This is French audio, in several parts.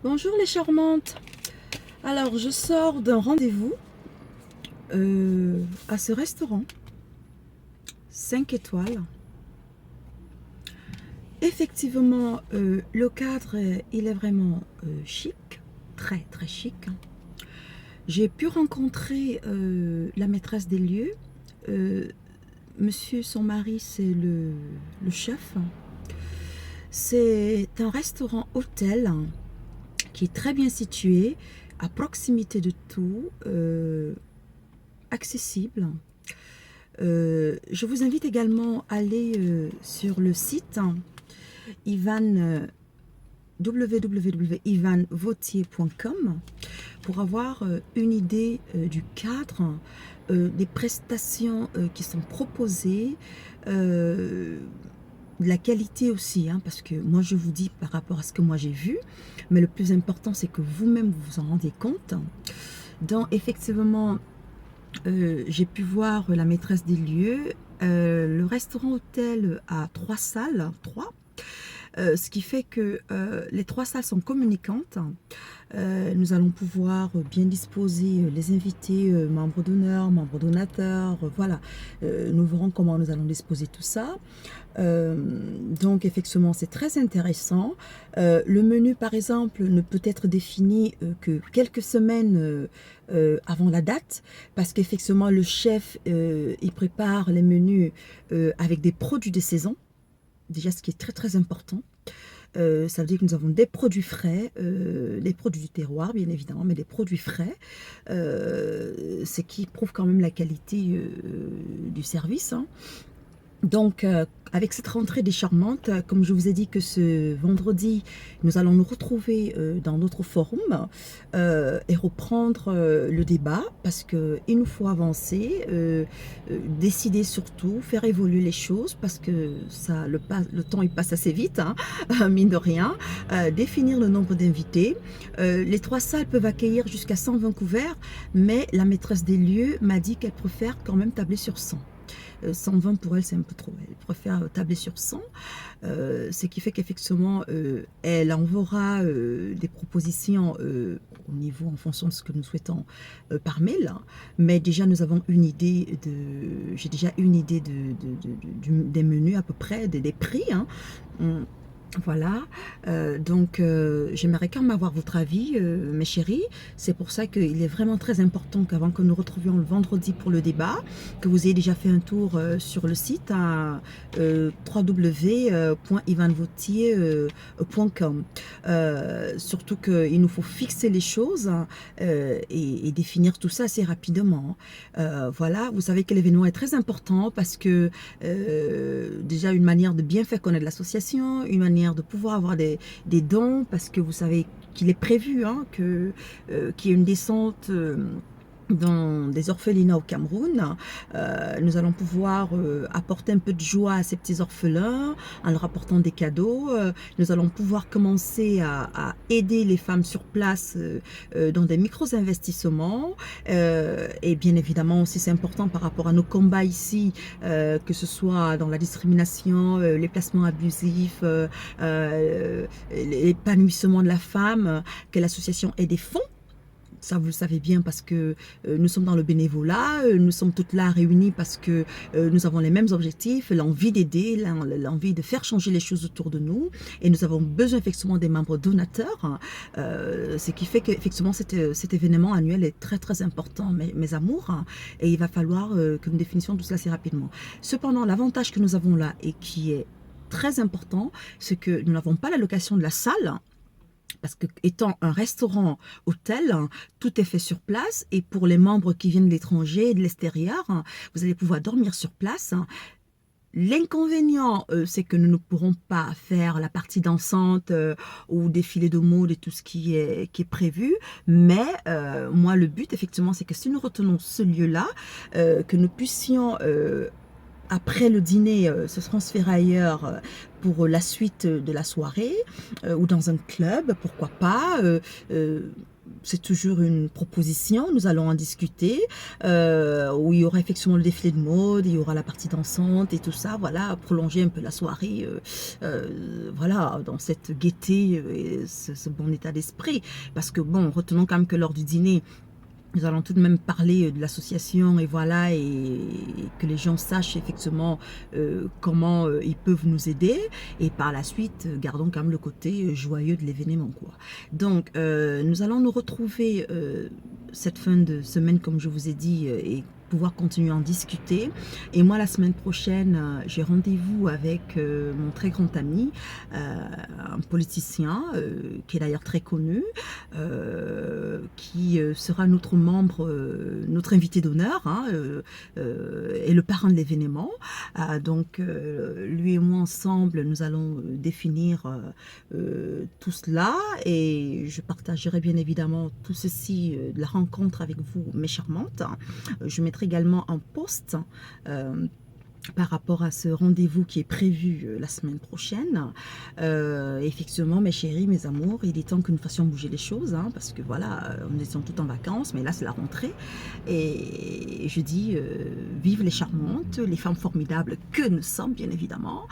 Bonjour les charmantes. Alors je sors d'un rendez-vous à ce restaurant 5 étoiles. Effectivement, le cadre il est vraiment chic, très très chic. J'ai pu rencontrer la maîtresse des lieux. Monsieur, son mari, c'est le chef. C'est un restaurant hôtel qui est très bien situé, à proximité de tout, accessible. Je vous invite également à aller sur le site Ivan, www.ivanvautier.com pour avoir une idée du cadre, des prestations qui sont proposées, de la qualité aussi, hein, parce que moi je vous dis par rapport à ce que moi j'ai vu, mais le plus important c'est que vous-même vous vous en rendez compte. Donc effectivement, j'ai pu voir la maîtresse des lieux. Le restaurant hôtel a 3 salles, 3. Ce qui fait que les 3 salles sont communicantes. Nous allons pouvoir bien disposer les invités, membres d'honneur, membres donateurs, voilà. Nous verrons comment nous allons disposer tout ça. Donc effectivement c'est très intéressant. Le menu par exemple ne peut être défini que quelques semaines avant la date, parce qu'effectivement le chef il prépare les menus avec des produits de saison, déjà ce qui est très très important. Ça veut dire que nous avons des produits frais, des produits du terroir bien évidemment, mais des produits frais, ce qui prouve quand même la qualité du service, hein. Donc, avec cette rentrée des charmantes, comme je vous ai dit que ce vendredi, nous allons nous retrouver dans notre forum et reprendre le débat, parce qu'il nous faut avancer, décider surtout, faire évoluer les choses, parce que ça, le temps il passe assez vite, hein, mine de rien. Définir le nombre d'invités. Les 3 salles peuvent accueillir jusqu'à 120 couverts, mais la maîtresse des lieux m'a dit qu'elle préfère quand même tabler sur 100. 120 pour elle c'est un peu trop, elle préfère tabler sur 100, ce qui fait qu'effectivement elle enverra des propositions au niveau en fonction de ce que nous souhaitons par mail, mais déjà nous avons une idée j'ai déjà une idée des menus à peu près, des prix, hein. Voilà, donc j'aimerais quand même avoir votre avis, mes chéris. C'est pour ça qu'il est vraiment très important qu'avant que nous retrouvions le vendredi pour le débat, que vous ayez déjà fait un tour sur le site à www.ivanvautier.com. Surtout qu'il nous faut fixer les choses et définir tout ça assez rapidement. Voilà, vous savez que l'événement est très important parce que déjà une manière de bien faire connaître l'association, une manière de pouvoir avoir des dons, parce que vous savez qu'il est prévu, hein, qu'il y ait une descente dans des orphelinats au Cameroun. Nous allons pouvoir apporter un peu de joie à ces petits orphelins en leur apportant des cadeaux. Nous allons pouvoir commencer à aider les femmes sur place dans des micro-investissements. Et bien évidemment aussi c'est important par rapport à nos combats ici, que ce soit dans la discrimination, les placements abusifs, l'épanouissement de la femme, que l'association ait des fonds. Ça, vous le savez bien, parce que nous sommes dans le bénévolat, nous sommes toutes là réunies parce que nous avons les mêmes objectifs, l'envie d'aider, l'envie de faire changer les choses autour de nous, et nous avons besoin effectivement des membres donateurs, ce qui fait qu'effectivement cet événement annuel est très très important, mes amours, et il va falloir que nous définissions tout cela assez rapidement. Cependant, l'avantage que nous avons là, et qui est très important, c'est que nous n'avons pas la location de la salle, parce que étant un restaurant hôtel, tout est fait sur place, et pour les membres qui viennent de l'étranger et de l'extérieur, vous allez pouvoir dormir sur place. L'inconvénient, c'est que nous ne pourrons pas faire la partie dansante ou défilé de mode et tout ce qui est prévu, mais moi le but effectivement c'est que si nous retenons ce lieu-là, que nous puissions après le dîner se transférer ailleurs pour la suite de la soirée, ou dans un club, pourquoi pas. c'est toujours une proposition, nous allons en discuter, où il y aura effectivement le défilé de mode, il y aura la partie dansante et tout ça, voilà, prolonger un peu la soirée, voilà, dans cette gaieté et ce bon état d'esprit, parce que bon, retenons quand même que lors du dîner, nous allons tout de même parler de l'association et voilà, et que les gens sachent effectivement comment ils peuvent nous aider, et par la suite gardons quand même le côté joyeux de l'événement, quoi. Donc nous allons nous retrouver cette fin de semaine comme je vous ai dit, et pouvoir continuer à en discuter. Et moi la semaine prochaine j'ai rendez-vous avec mon très grand ami, un politicien qui est d'ailleurs très connu, qui sera notre membre, notre invité d'honneur, hein, et le parrain de l'événement. Donc lui et moi ensemble nous allons définir tout cela, et je partagerai bien évidemment tout ceci de la rencontre avec vous, mes charmantes. Je mettrai également un post par rapport à ce rendez-vous qui est prévu la semaine prochaine. Effectivement, mes chéris, mes amours, il est temps que nous fassions bouger les choses, hein, parce que voilà, nous étions toutes en vacances, mais là c'est la rentrée, et je dis vive les charmantes, les femmes formidables que nous sommes, bien évidemment.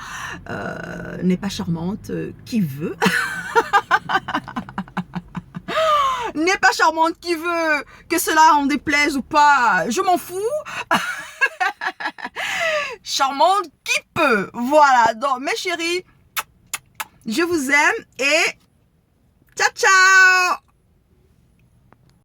N'est pas charmante qui veut n'est pas charmante qui veut, que cela en déplaise ou pas, je m'en fous. Charmante qui peut. Voilà, donc mes chéris, je vous aime et ciao ciao.